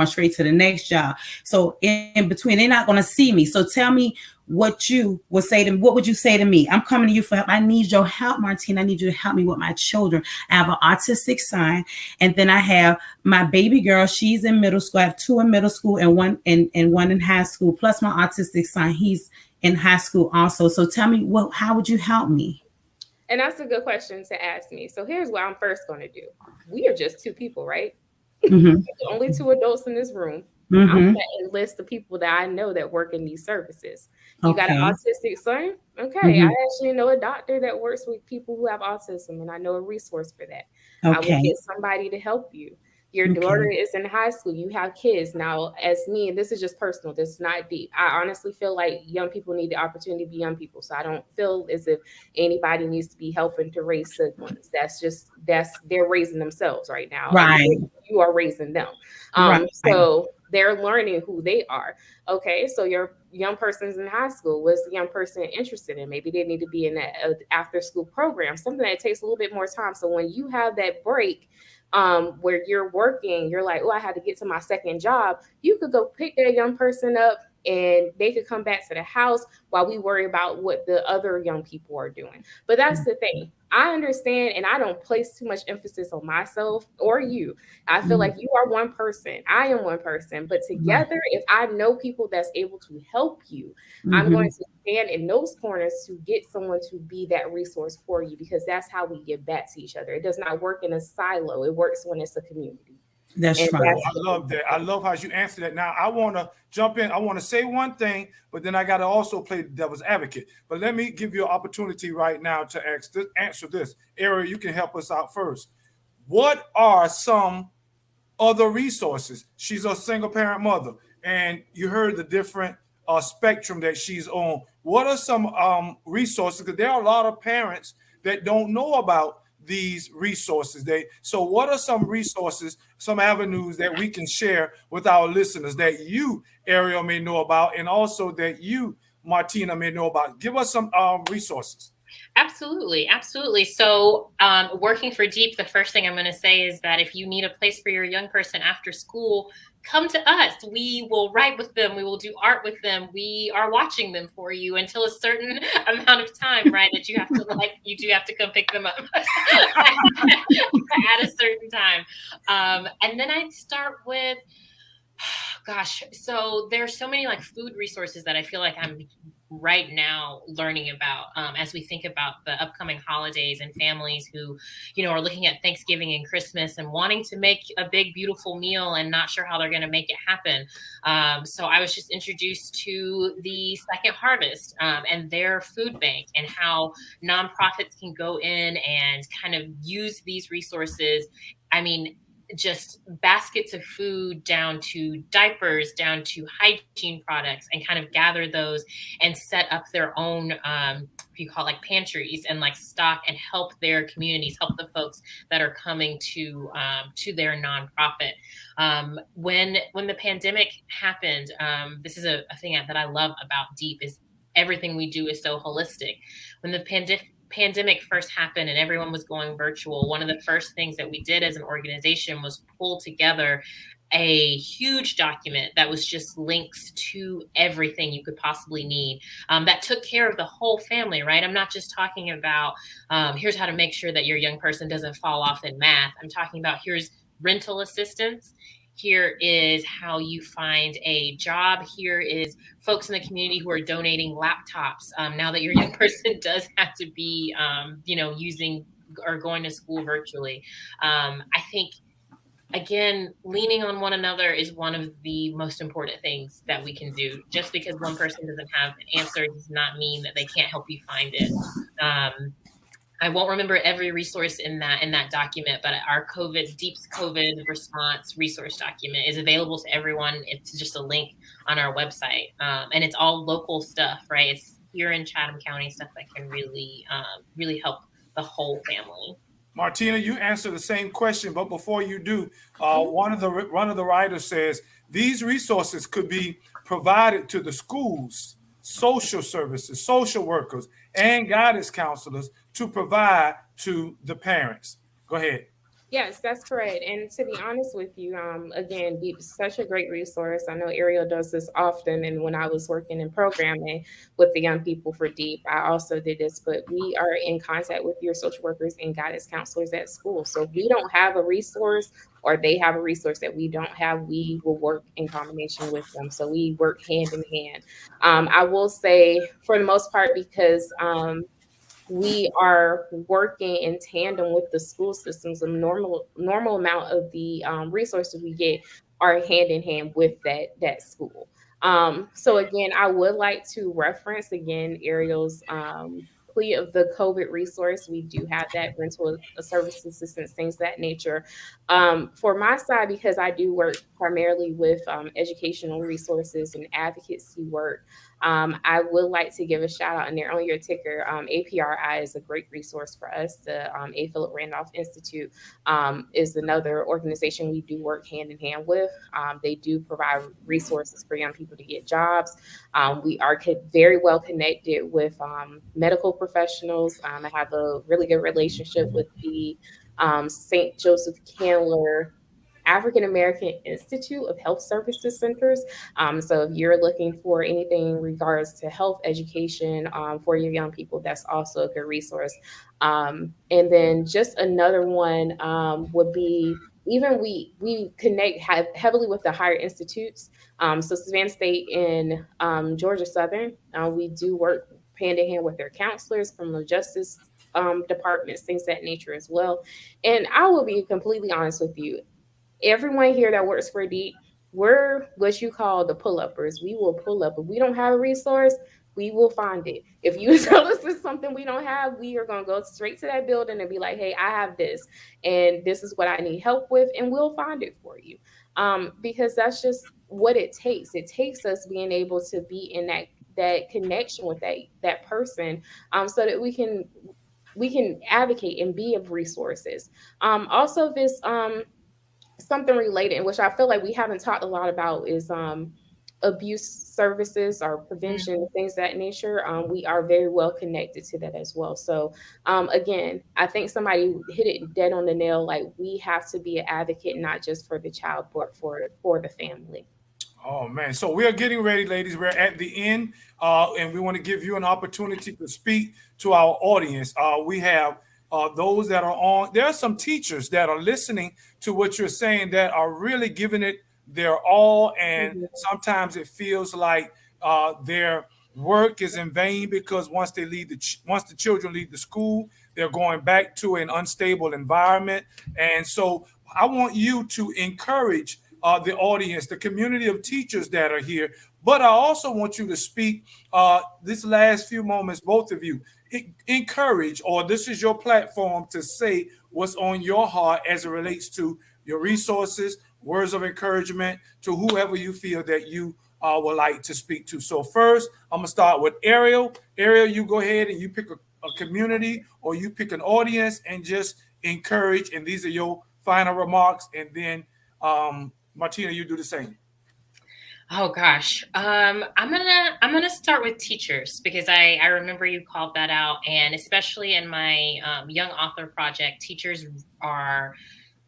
straight to the next job. So in between, they're not going to see me. So tell me what you would say to me. What would you say to me? I'm coming to you for help. I need your help, Martina. I need you to help me with my children. I have an autistic son, and then I have my baby girl. She's in middle school. I have 2 in middle school and one in high school. Plus my autistic son, he's in high school also. So tell me, how would you help me? And that's a good question to ask me. So here's what I'm first going to do. We are just 2 people, right? Mm-hmm. Only 2 adults in this room. Mm-hmm. I'm going to enlist the people that I know that work in these services. You got an autistic son? Okay. Mm-hmm. I actually know a doctor that works with people who have autism, and I know a resource for that. Okay. I will get somebody to help you. Your daughter is in high school. You have kids. Now, as me, and this is just personal, this is not deep, I honestly feel like young people need the opportunity to be young people. So I don't feel as if anybody needs to be helping to raise siblings. They're raising themselves right now. Right. You are raising them. Right. So they're learning who they are. Okay. So your young person's in high school. What's the young person interested in? Maybe they need to be in that after school program, something that takes a little bit more time. So when you have that break, where you're working, you're like, oh, I had to get to my second job. You could go pick that young person up and they could come back to the house while we worry about what the other young people are doing. But that's the thing. I understand, and I don't place too much emphasis on myself or you. I feel like you are one person, I am one person, but together, if I know people that's able to help you, I'm going to stand in those corners to get someone to be that resource for you, because that's how we give back to each other. It does not work in a silo, it works when it's a community. That's And right. Oh, I love that. I love how you answer that. Now, I want to jump in. I want to say one thing, but then I got to also play the devil's advocate. But let me give you an opportunity right now to answer this. Ariel, you can help us out first. What are some other resources? She's a single parent mother, and you heard the different spectrum that she's on. What are some resources? Because there are a lot of parents that don't know about these resources. So what are some resources, some avenues that we can share with our listeners that you, Ariel, may know about, and also that you, Martina, may know about? Give us some resources. Absolutely. Absolutely. So, working for Deep, the first thing I'm going to say is that if you need a place for your young person after school, come to us. We will write with them. We will do art with them. We are watching them for you until a certain amount of time, right? That you do have to come pick them up at a certain time. And then I'd start with, gosh, so there's so many like food resources that I feel like I'm right now learning about as we think about the upcoming holidays and families who, are looking at Thanksgiving and Christmas and wanting to make a big, beautiful meal and not sure how they're going to make it happen. So I was just introduced to the Second Harvest and their food bank, and how nonprofits can go in and kind of use these resources. I mean, just baskets of food down to diapers, down to hygiene products, and kind of gather those and set up their own, if you call it like pantries, and like stock and help their communities, help the folks that are coming to their nonprofit. When the pandemic happened, this is a thing that I love about Deep, is everything we do is so holistic. When the pandemic first happened and everyone was going virtual, one of the first things that we did as an organization was pull together a huge document that was just links to everything you could possibly need, that took care of the whole family, right? I'm not just talking about here's how to make sure that your young person doesn't fall off in math. I'm talking about here's rental assistance. Here is how you find a job. Here is folks in the community who are donating laptops. Now that your young person does have to be, using or going to school virtually. I think, again, leaning on one another is one of the most important things that we can do. Just because one person doesn't have an answer does not mean that they can't help you find it. I won't remember every resource in that document, but our Deep's COVID response resource document is available to everyone. It's just a link on our website, and it's all local stuff, right? It's here in Chatham County stuff that can really, really help the whole family. Martina, you answer the same question, but before you do, one of the writers says these resources could be provided to the schools, social services, social workers, and guidance counselors to provide to the parents. Go ahead. Yes, that's correct. And to be honest with you, again, Deep is such a great resource. I know Ariel does this often. And when I was working in programming with the young people for Deep, I also did this. But we are in contact with your social workers and guidance counselors at school. So if we don't have a resource, or they have a resource that we don't have, we will work in combination with them. So we work hand in hand. I will say, for the most part, because we are working in tandem with the school systems. A normal amount of the resources we get are hand in hand with that school. So again, I would like to reference again Ariel's plea of the COVID resource. We do have that rental service assistance, things of that nature. For my side, because I do work primarily with educational resources and advocacy work, I would like to give a shout out in there on your ticker. APRI is a great resource for us. The A. Philip Randolph Institute is another organization we do work hand in hand with. They do provide resources for young people to get jobs. We are very well connected with medical professionals. I have a really good relationship with the St. Joseph Candler African American Institute of Health Services Centers. So if you're looking for anything in regards to health education for your young people, that's also a good resource. And then just another one would be, even we connect heavily with the higher institutes. So Savannah State and Georgia Southern, we do work hand in hand with their counselors, criminal justice departments, things of that nature as well. And I will be completely honest with you, everyone here that works for Deep, we're what you call the pull-uppers. We will pull up. If we don't have a resource, we will find it. If you tell us it's something we don't have, we are going to go straight to that building and be like, hey, I have this, and this is what I need help with, and we'll find it for you. Because that's just what it takes. It takes us being able to be in that connection with that person, so that we can advocate and be of resources. Also, this something related, in which I feel like we haven't talked a lot about, is abuse services or prevention, things of that nature. We are very well connected to that as well. So again, I think somebody hit it dead on the nail. Like, we have to be an advocate, not just for the child, but for the family. Oh man! So we are getting ready, ladies. We're at the end, and we want to give you an opportunity to speak to our audience. We have those that are on. There are some teachers that are listening to what you're saying that are really giving it their all, and sometimes it feels like their work is in vain, because once they leave once the children leave the school, they're going back to an unstable environment. And so I want you to encourage the audience, the community of teachers that are here. But I also want you to speak this last few moments, both of you, encourage, or this is your platform to say what's on your heart as it relates to your resources, words of encouragement to whoever you feel that you would like to speak to. So first, I'm going to start with Ariel. Ariel, you go ahead and you pick a community, or you pick an audience, and just encourage. And these are your final remarks. And then Martina, you do the same. Oh gosh, I'm gonna start with teachers, because I remember you called that out, and especially in my young author project, teachers are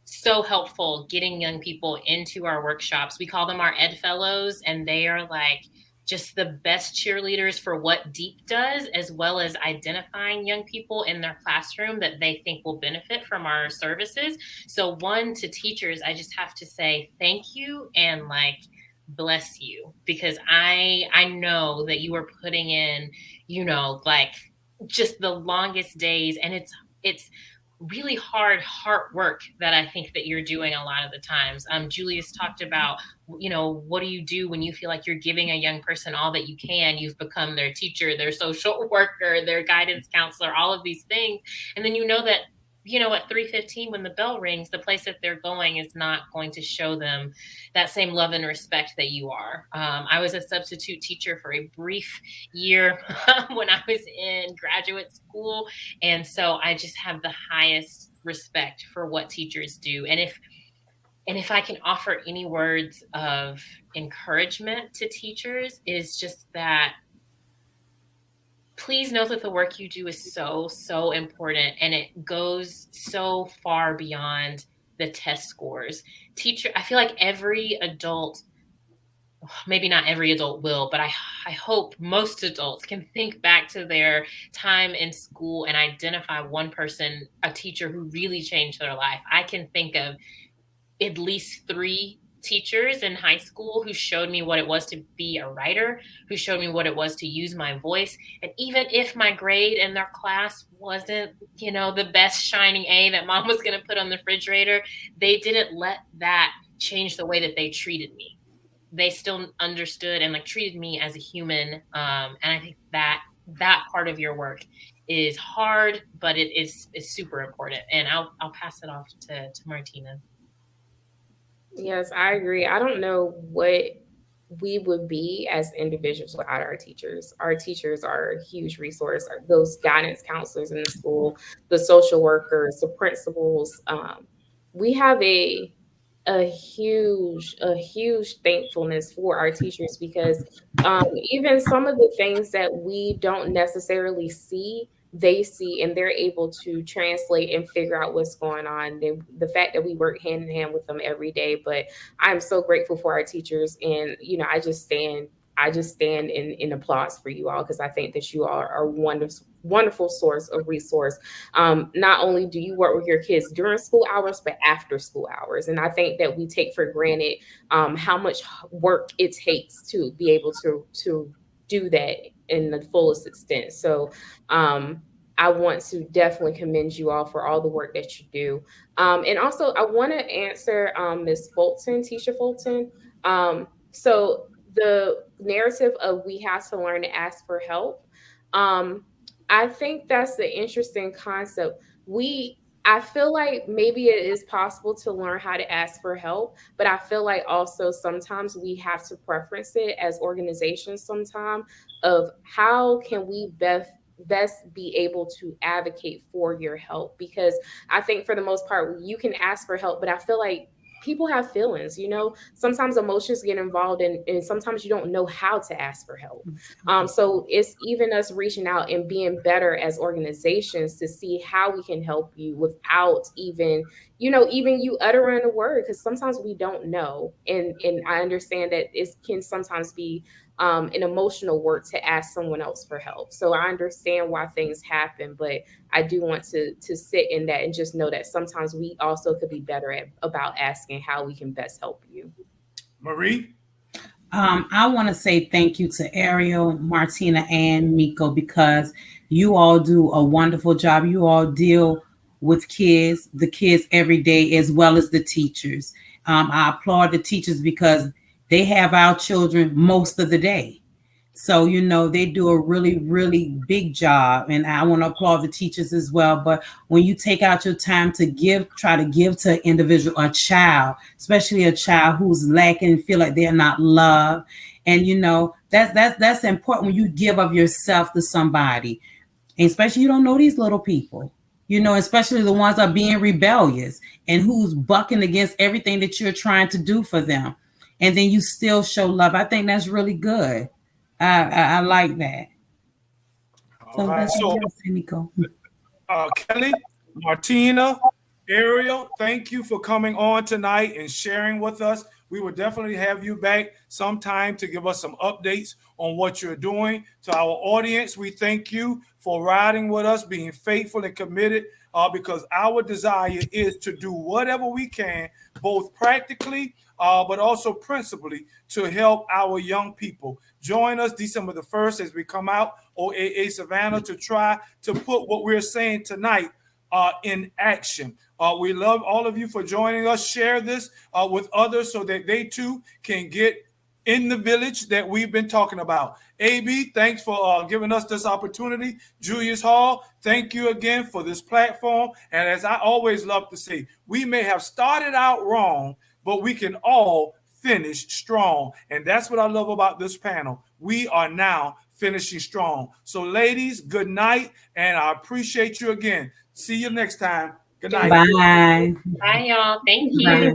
so helpful getting young people into our workshops. We call them our Ed Fellows, and they are like just the best cheerleaders for what Deep does, as well as identifying young people in their classroom that they think will benefit from our services. So one, to teachers, I just have to say thank you and like bless you, because I know that you are putting in, like just the longest days, and it's really hard work that I think that you're doing a lot of the times. Julius talked about, what do you do when you feel like you're giving a young person all that you can? You've become their teacher, their social worker, their guidance counselor, all of these things. And then that, at 3:15, when the bell rings, the place that they're going is not going to show them that same love and respect that you are. I was a substitute teacher for a brief year when I was in graduate school. And so I just have the highest respect for what teachers do. And if I can offer any words of encouragement to teachers, is just that please know that the work you do is so, so important, and it goes so far beyond the test scores. I feel like every adult, maybe not every adult will, but I hope most adults can think back to their time in school and identify one person, a teacher who really changed their life. I can think of at least 3 teachers in high school who showed me what it was to be a writer, who showed me what it was to use my voice. And even if my grade in their class wasn't, the best shining A that mom was going to put on the refrigerator, they didn't let that change the way that they treated me. They still understood and treated me as a human. And I think that part of your work is hard, but it is super important. And I'll pass it off to Martina. Yes, I agree. I don't know what we would be as individuals without our teachers. Our teachers are a huge resource. Those guidance counselors in the school, the social workers, the principals. We have a huge thankfulness for our teachers, because even some of the things that we don't necessarily see they see and they're able to translate and figure out what's going on. The fact that we work hand in hand with them every day. But I'm so grateful for our teachers, and I just stand in applause for you all, because I think that you all are wonderful source of resource. Not only do you work with your kids during school hours, but after school hours. And I think that we take for granted how much work it takes to be able to do that in the fullest extent. So I want to definitely commend you all for all the work that you do. And also, I want to answer Ms. Fulton, Tisha Fulton. So the narrative of we have to learn to ask for help. I think that's the interesting concept. I feel like maybe it is possible to learn how to ask for help, but I feel like also sometimes we have to preference it as organizations sometimes of how can we best be able to advocate for your help. Because I think for the most part, you can ask for help, but I feel like people have feelings, sometimes emotions get involved, and sometimes you don't know how to ask for help. So it's even us reaching out and being better as organizations to see how we can help you without even you uttering a word, because sometimes we don't know. And I understand that it can sometimes be an emotional work to ask someone else for help. So I understand why things happen, but I do want to sit in that and just know that sometimes we also could be better about asking how we can best help you. Marie? I want to say thank you to Ariel, Martina, and Miko, because you all do a wonderful job. You all deal with the kids every day, as well as the teachers. I applaud the teachers because they have our children most of the day. So, they do a really, really big job. And I want to applaud the teachers as well. But when you take out your time to try to give to an individual, a child, especially a child who's lacking, feel like they're not loved. And, that's important when you give of yourself to somebody. And especially you don't know these little people, especially the ones that are being rebellious and who's bucking against everything that you're trying to do for them. And then you still show love. I think that's really good. I like that. All right. So, Kelly, Martina, Ariel, thank you for coming on tonight and sharing with us. We will definitely have you back sometime to give us some updates on what you're doing. To our audience, we thank you for riding with us, being faithful and committed, because our desire is to do whatever we can, both practically, but also principally, to help our young people. Join us December the 1st as we come out, OAA Savannah, to try to put what we're saying tonight in action. We love all of you for joining us. Share this with others so that they too can get in the village that we've been talking about. AB, thanks for giving us this opportunity. Julius Hall, thank you again for this platform. And as I always love to say, we may have started out wrong, but we can all finish strong. And that's what I love about this panel. We are now finishing strong. So ladies, good night. And I appreciate you again. See you next time. Good night. Bye. Bye, y'all. Thank you. Bye.